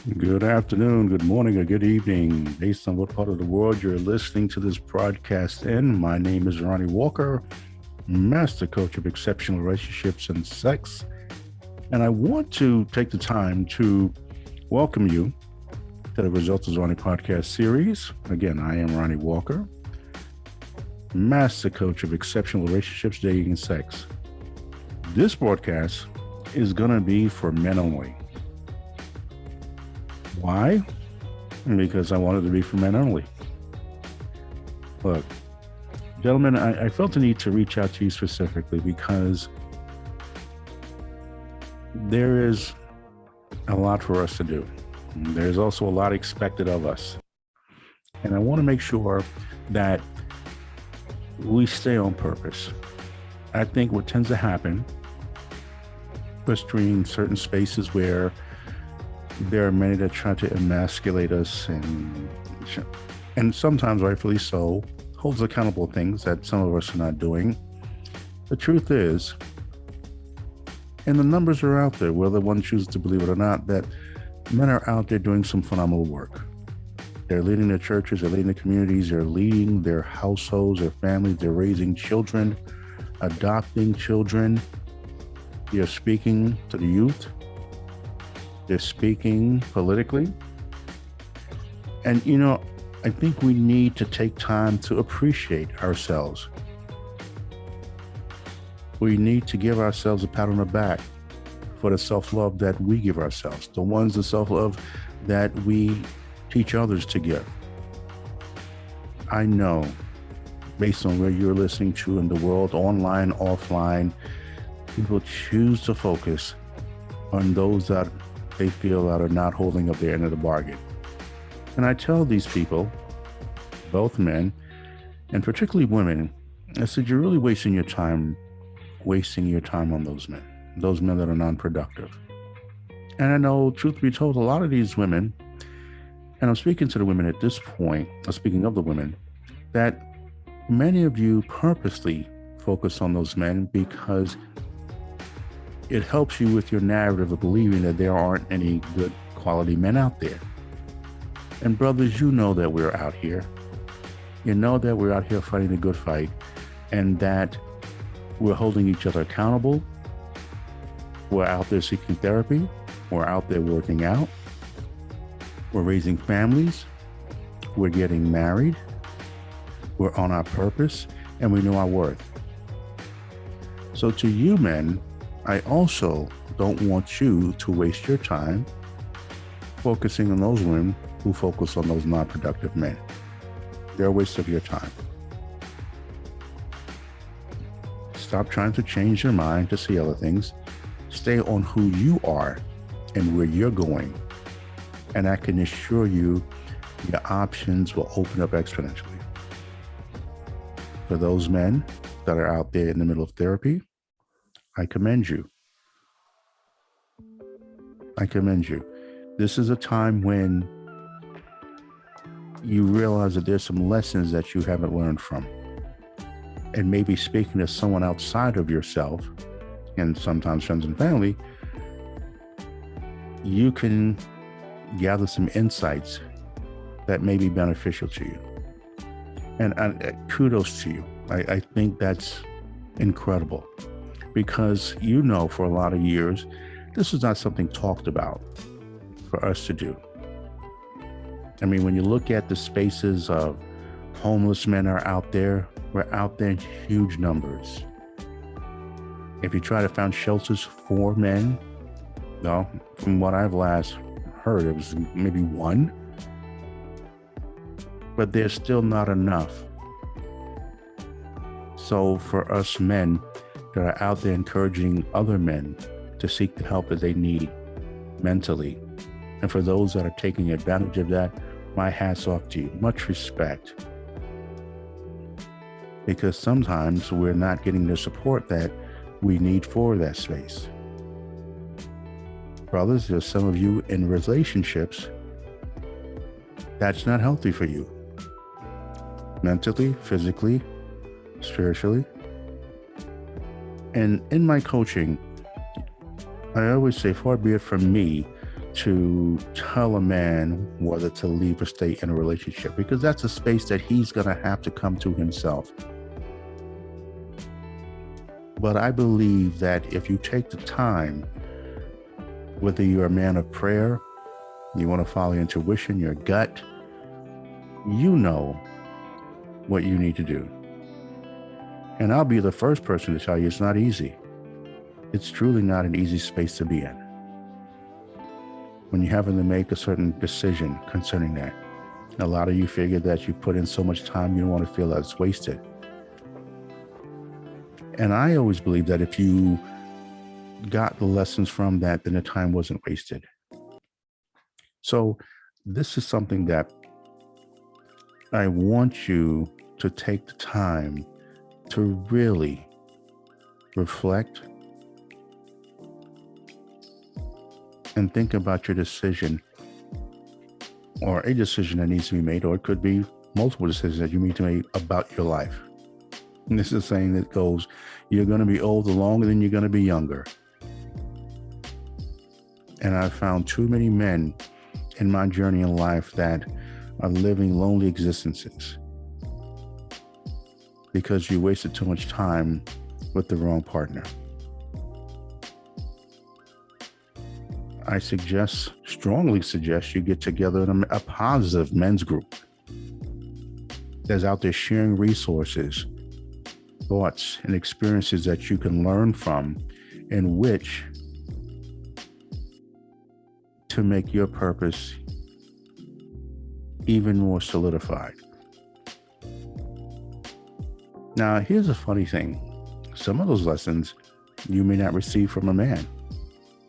Good afternoon, good morning, or good evening, based on what part of the world you're listening to this broadcast in. My name is Ronnie Walker, Master Coach of Exceptional Relationships and Sex. And I want to take the time to welcome you to the Results of Ronnie podcast series. Again, I am Ronnie Walker, Master Coach of Exceptional Relationships, Dating, and Sex. This broadcast is going to be for men only. Why? Because I wanted to be for men only. Look, gentlemen, I felt the need to reach out to you specifically because there is a lot for us to do. There's also a lot expected of us. And I want to make sure that we stay on purpose. I think what tends to happen, especially in certain spaces where there are many that try to emasculate us and sometimes rightfully so, holds accountable things that some of us are not doing. The truth is, and the numbers are out there, whether one chooses to believe it or not, that men are out there doing some phenomenal work. They're leading their churches, they're leading their communities, they're leading their households, their families, they're raising children, adopting children. They're speaking to the youth. They're speaking politically. And, I think we need to take time to appreciate ourselves. We need to give ourselves a pat on the back for the self-love that we give ourselves, the self-love that we teach others to give. I know, based on where you're listening to in the world, online, offline, people choose to focus on those that they feel that are not holding up their end of the bargain. And I tell these people, both men and particularly women, I said, you're really wasting your time on those men that are non-productive. And I know, truth be told, a lot of these women, and I'm speaking to the women at this point, speaking of the women, that many of you purposely focus on those men because it helps you with your narrative of believing that there aren't any good quality men out there. And brothers, you know that we're out here. You know that we're out here fighting a good fight and that we're holding each other accountable. We're out there seeking therapy. We're out there working out. We're raising families. We're getting married. We're on our purpose and we know our worth. So to you men, I also don't want you to waste your time focusing on those women who focus on those non-productive men. They're a waste of your time. Stop trying to change your mind to see other things. Stay on who you are and where you're going. And I can assure you, your options will open up exponentially. For those men that are out there in the middle of therapy, I commend you. I commend you. This is a time when you realize that there's some lessons that you haven't learned from. And maybe speaking to someone outside of yourself, and sometimes friends and family, you can gather some insights that may be beneficial to you. And kudos to you. I think that's incredible. Because for a lot of years, this is not something talked about for us to do. I mean, when you look at the spaces of homeless men are out there, we're out there in huge numbers. If you try to find shelters for men, no, from what I've last heard, it was maybe one, but there's still not enough. So for us men that are out there encouraging other men to seek the help that they need mentally. And for those that are taking advantage of that, my hat's off to you. Much respect. Because sometimes we're not getting the support that we need for that space. Brothers, there's some of you in relationships that's not healthy for you. Mentally, physically, spiritually. And in my coaching, I always say, far be it from me to tell a man whether to leave or stay in a relationship, because that's a space that he's going to have to come to himself. But I believe that if you take the time, whether you're a man of prayer, you want to follow your intuition, your gut, you know what you need to do. And I'll be the first person to tell you it's not easy. It's truly not an easy space to be in when you're having to make a certain decision concerning that. A lot of you figure that you put in so much time, you don't want to feel that it's wasted. And I always believe that if you got the lessons from that, then the time wasn't wasted. So this is something that I want you to take the time to really reflect and think about your decision, or a decision that needs to be made, or it could be multiple decisions that you need to make about your life. And this is a saying that goes, you're going to be older longer than you're going to be younger. And I've found too many men in my journey in life that are living lonely existences because you wasted too much time with the wrong partner. I strongly suggest you get together in a positive men's group that's out there sharing resources, thoughts, and experiences that you can learn from, in which to make your purpose even more solidified. Now, here's a funny thing. Some of those lessons you may not receive from a man.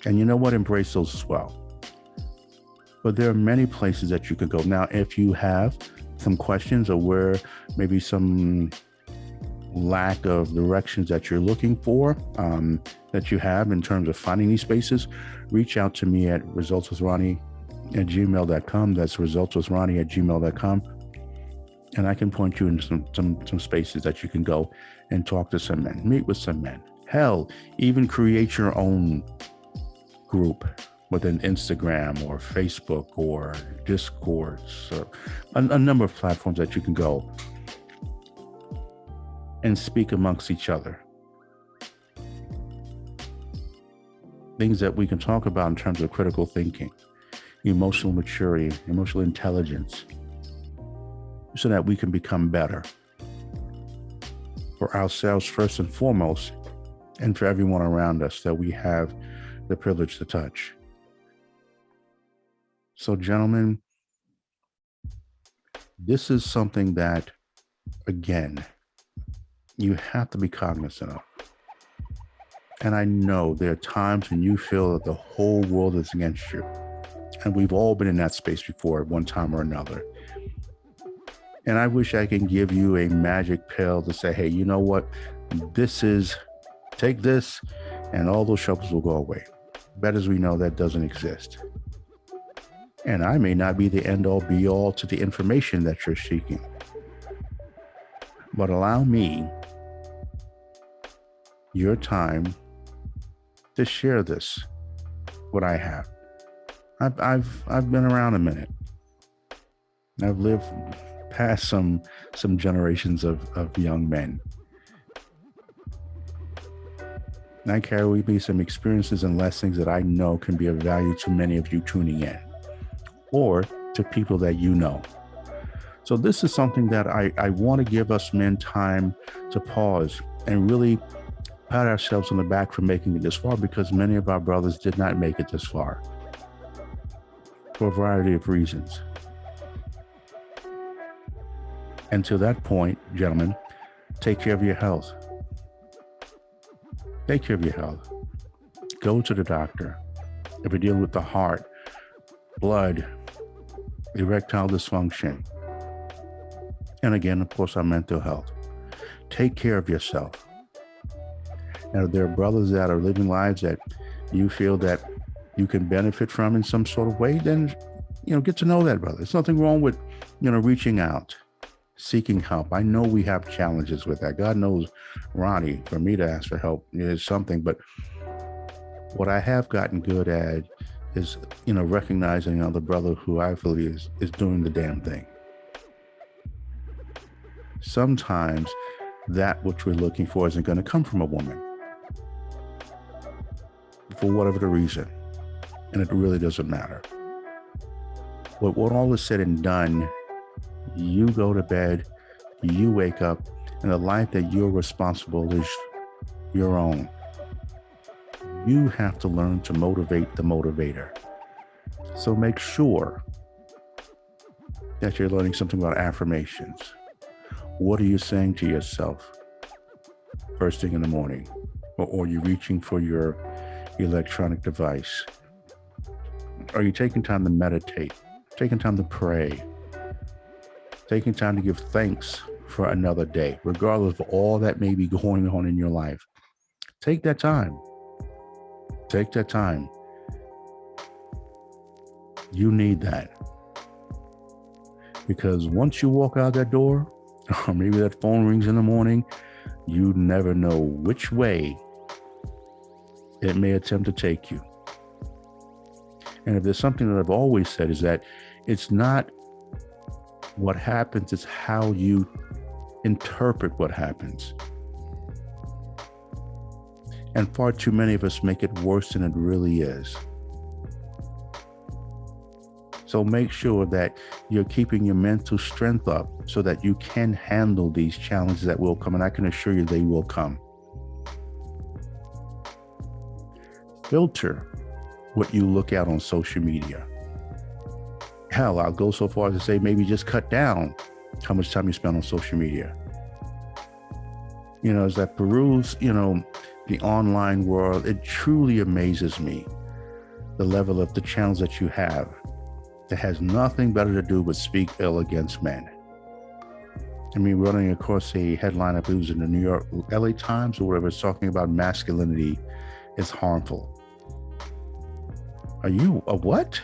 And you know what? Embrace those as well. But there are many places that you could go. Now, if you have some questions or where maybe some lack of directions that you're looking for, that you have in terms of finding these spaces, reach out to me at resultswithronnie@gmail.com. That's resultswithronnie@gmail.com. And I can point you into some spaces that you can go and talk to some men, meet with some men. Hell, even create your own group within Instagram or Facebook or Discord, so a number of platforms that you can go and speak amongst each other. Things that we can talk about in terms of critical thinking, emotional maturity, emotional intelligence, so that we can become better for ourselves first and foremost, and for everyone around us that we have the privilege to touch. So, gentlemen, this is something that, again, you have to be cognizant of. And I know there are times when you feel that the whole world is against you. And we've all been in that space before at one time or another. And I wish I can give you a magic pill to say, hey, you know what? Take this and all those troubles will go away. But as we know, that doesn't exist. And I may not be the end all be all to the information that you're seeking. But allow me your time to share this, what I have. I've been around a minute. I've lived past some generations of young men. And I carry with me some experiences and lessons that I know can be of value to many of you tuning in, or to people that you know. So this is something that I want to give us men time to pause and really pat ourselves on the back for making it this far, because many of our brothers did not make it this far for a variety of reasons. And to that point, gentlemen, take care of your health. Take care of your health. Go to the doctor. If you're dealing with the heart, blood, erectile dysfunction, and again, of course, our mental health. Take care of yourself. Now, if there are brothers that are living lives that you feel that you can benefit from in some sort of way, then, get to know that brother. There's nothing wrong with, reaching out, seeking help. I know we have challenges with that. God knows, Ronnie, for me to ask for help is something, but what I have gotten good at is, recognizing another brother who I feel is doing the damn thing. Sometimes that which we're looking for isn't going to come from a woman for whatever the reason. And it really doesn't matter. But when all is said and done, you go to bed, you wake up, and the life that you're responsible is your own. You have to learn to motivate the motivator. So make sure that you're learning something about affirmations. What are you saying to yourself first thing in the morning? Or are you reaching for your electronic device? Are you taking time to meditate, taking time to pray, taking time to give thanks for another day, regardless of all that may be going on in your life? Take that time. Take that time. You need that. Because once you walk out that door, or maybe that phone rings in the morning, you never know which way it may attempt to take you. And if there's something that I've always said is that it's not what happens, it's how you interpret what happens. And far too many of us make it worse than it really is. So make sure that you're keeping your mental strength up so that you can handle these challenges that will come. And I can assure you they will come. Filter what you look at on social media. Hell, I'll go so far as to say maybe just cut down how much time you spend on social media. As I peruse, the online world, it truly amazes me the level of the challenge that you have that has nothing better to do but speak ill against men. I mean, running across a headline, I believe it was in the New York, LA Times or whatever, it's talking about masculinity is harmful. Are you a what?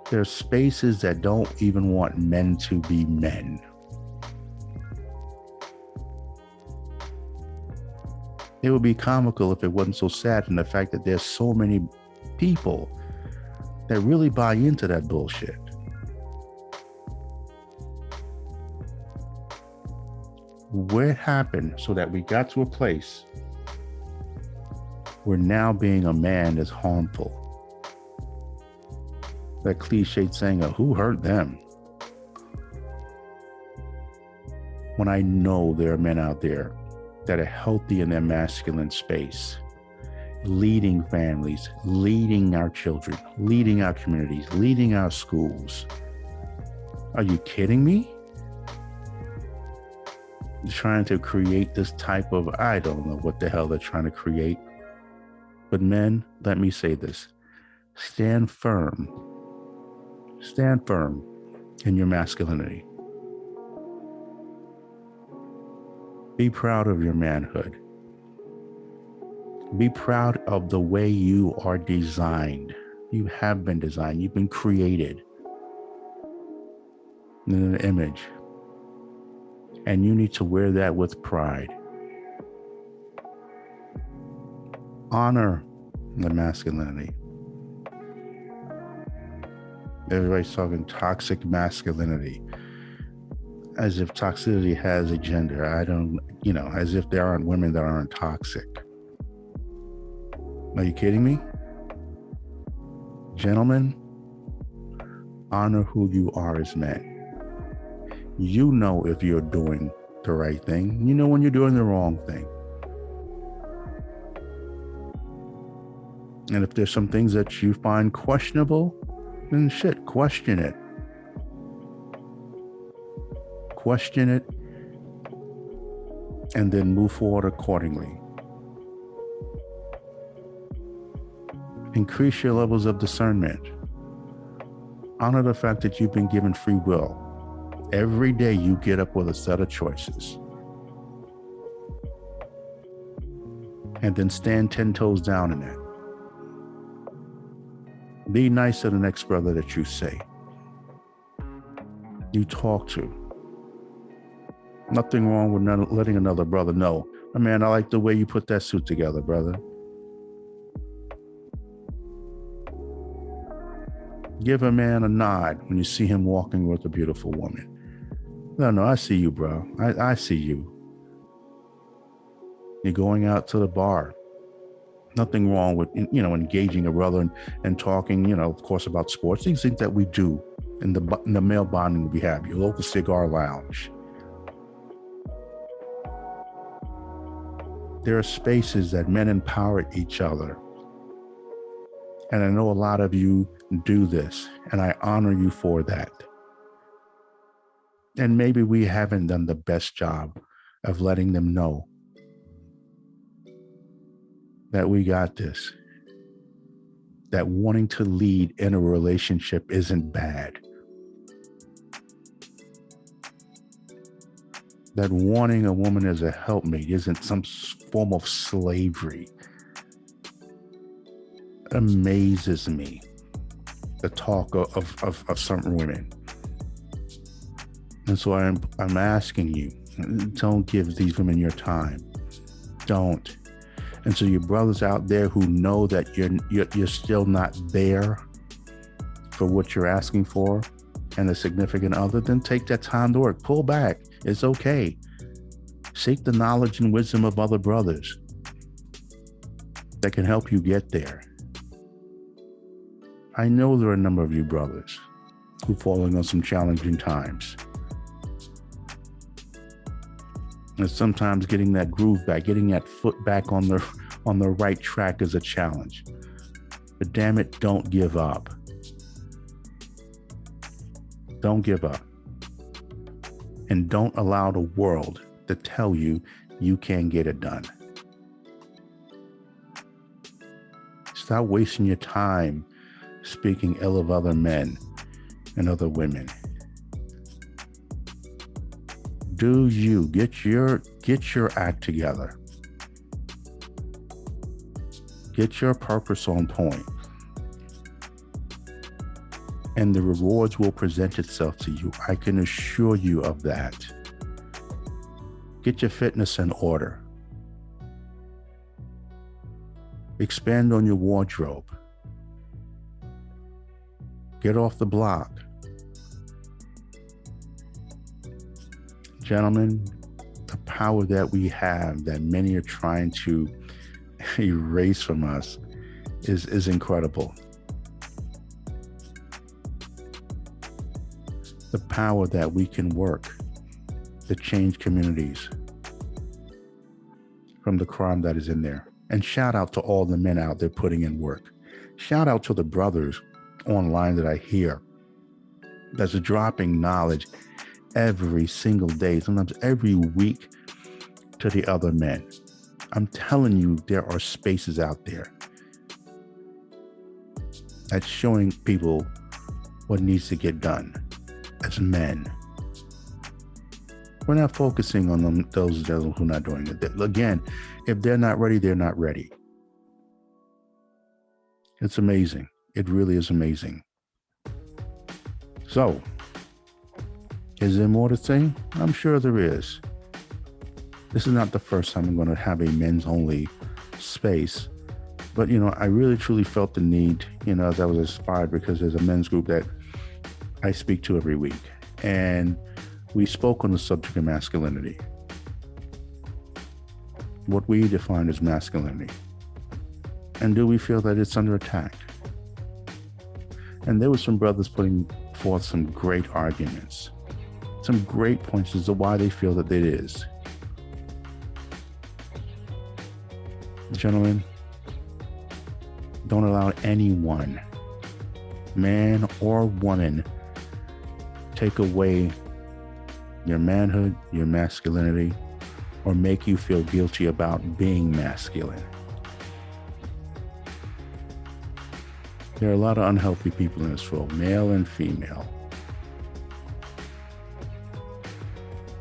There are spaces that don't even want men to be men. It would be comical if it wasn't so sad in the fact that there's so many people that really buy into that bullshit. What happened so that we got to a place where now being a man is harmful? That cliched saying of who hurt them? When I know there are men out there that are healthy in their masculine space, leading families, leading our children, leading our communities, leading our schools. Are you kidding me? Trying to create this type of, I don't know what the hell they're trying to create. But men, let me say this. Stand firm. Stand firm in your masculinity. Be proud of your manhood. Be proud of the way you are designed. You have been designed. You've been created in an image. And you need to wear that with pride. Honor the masculinity. Everybody's talking toxic masculinity, as if toxicity has a gender. As if there aren't women that aren't toxic. Are you kidding me? Gentlemen, honor who you are as men. You know if you're doing the right thing. You know when you're doing the wrong thing. And if there's some things that you find questionable, then question it. Question it, and then move forward accordingly. Increase your levels of discernment. Honor the fact that you've been given free will. Every day you get up with a set of choices. And then stand 10 toes down in it. Be nice to the next brother that you talk to. Nothing wrong with letting another brother know, man, I like the way you put that suit together, brother. Give a man a nod when you see him walking with a beautiful woman. No, I see you, bro. I see you. You're going out to the bar. Nothing wrong with, engaging a brother and talking, of course, about sports. These things that we do in the male bonding we have, your local cigar lounge. There are spaces that men empower each other. And I know a lot of you do this, and I honor you for that. And maybe we haven't done the best job of letting them know that we got this, that wanting to lead in a relationship isn't bad, that wanting a woman as a helpmate isn't some form of slavery. Amazes me, the talk of certain women. And so I'm asking you, don't give these women your time. Don't. And so your brothers out there who know that you're still not there for what you're asking for and a significant other, then take that time to work. Pull back. It's okay. Seek the knowledge and wisdom of other brothers that can help you get there. I know there are a number of you brothers who are falling on some challenging times. And sometimes getting that groove back, getting that foot back on the right track is a challenge. But damn it, don't give up. Don't give up. And don't allow the world to tell you you can't get it done. Stop wasting your time speaking ill of other men and other women. Do you get your act together? Get your purpose on point, and the rewards will present itself to you. I can assure you of that. Get your fitness in order. Expand on your wardrobe. Get off the block. Gentlemen, the power that we have that many are trying to erase from us is incredible. The power that we can work to change communities from the crime that is in there. And shout out to all the men out there putting in work. Shout out to the brothers online that I hear that's dropping knowledge every single day, sometimes every week, to the other men. I'm telling you, there are spaces out there that's showing people what needs to get done as men. We're not focusing on them, those who are not doing it. Again, if they're not ready, they're not ready. It's amazing. It really is amazing. So, is there more to say? I'm sure there is. This is not the first time I'm going to have a men's only space. But, I really truly felt the need, as I was inspired, because there's a men's group that I speak to every week. And we spoke on the subject of masculinity. What we define as masculinity. And do we feel that it's under attack? And there were some brothers putting forth some great arguments, some great points as to why they feel that it is. Gentlemen, don't allow anyone, man or woman, take away your manhood, your masculinity, or make you feel guilty about being masculine. There are a lot of unhealthy people in this world, male and female.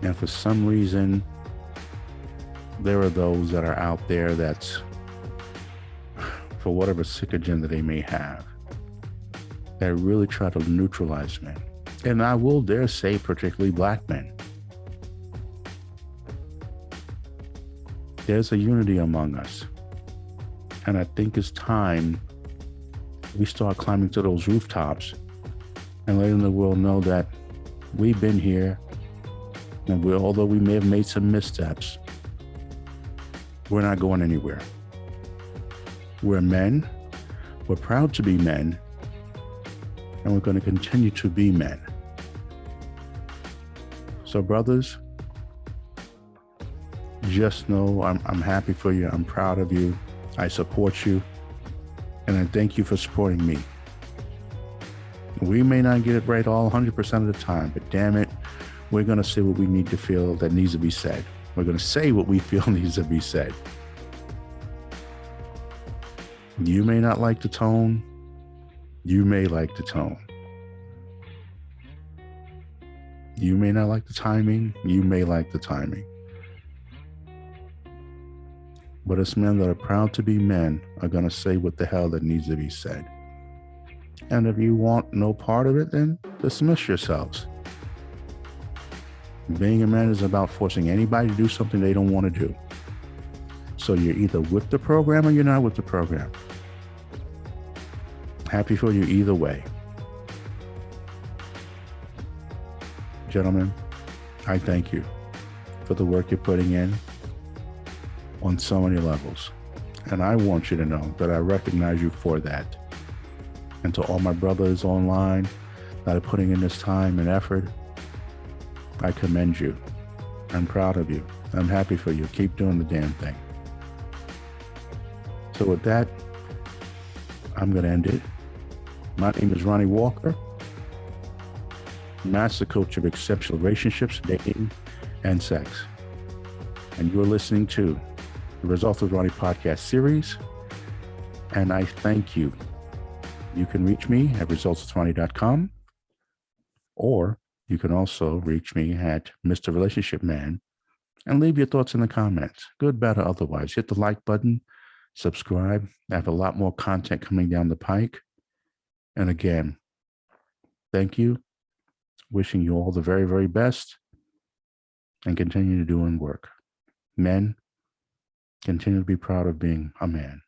And for some reason, there are those that are out there that's, for whatever sick agenda they may have, that really try to neutralize men. And I will dare say, particularly black men. There's a unity among us. And I think it's time we start climbing to those rooftops and letting the world know that we've been here, and although we may have made some missteps, we're not going anywhere. We're men. We're proud to be men, and we're going to continue to be men. So, brothers, just know I'm happy for you. I'm proud of you. I support you, and I thank you for supporting me. We may not get it right all 100% of the time, but damn it, we're going to say what we need to feel that needs to be said. We're going to say what we feel needs to be said. You may not like the tone. You may like the tone. You may not like the timing. You may like the timing. But us men that are proud to be men are going to say what the hell that needs to be said. And if you want no part of it, then dismiss yourselves. Being a man is about forcing anybody to do something they don't want to do. So you're either with the program or you're not with the program. Happy for you either way. Gentlemen, I thank you for the work you're putting in on so many levels. And I want you to know that I recognize you for that. And to all my brothers online that are putting in this time and effort, I commend you. I'm proud of you. I'm happy for you. Keep doing the damn thing. So with that, I'm going to end it. My name is Ronnie Walker, Master Coach of Exceptional Relationships, Dating, and Sex. And you're listening to the Results with Ronnie podcast series. And I thank you. You can reach me at resultswithronnie.com, or you can also reach me at Mr. Relationship Man and leave your thoughts in the comments, good, bad, or otherwise. Hit the like button, subscribe. I have a lot more content coming down the pike. And again, thank you. Wishing you all the very, very best, and continue to do and work. Men, continue to be proud of being a man.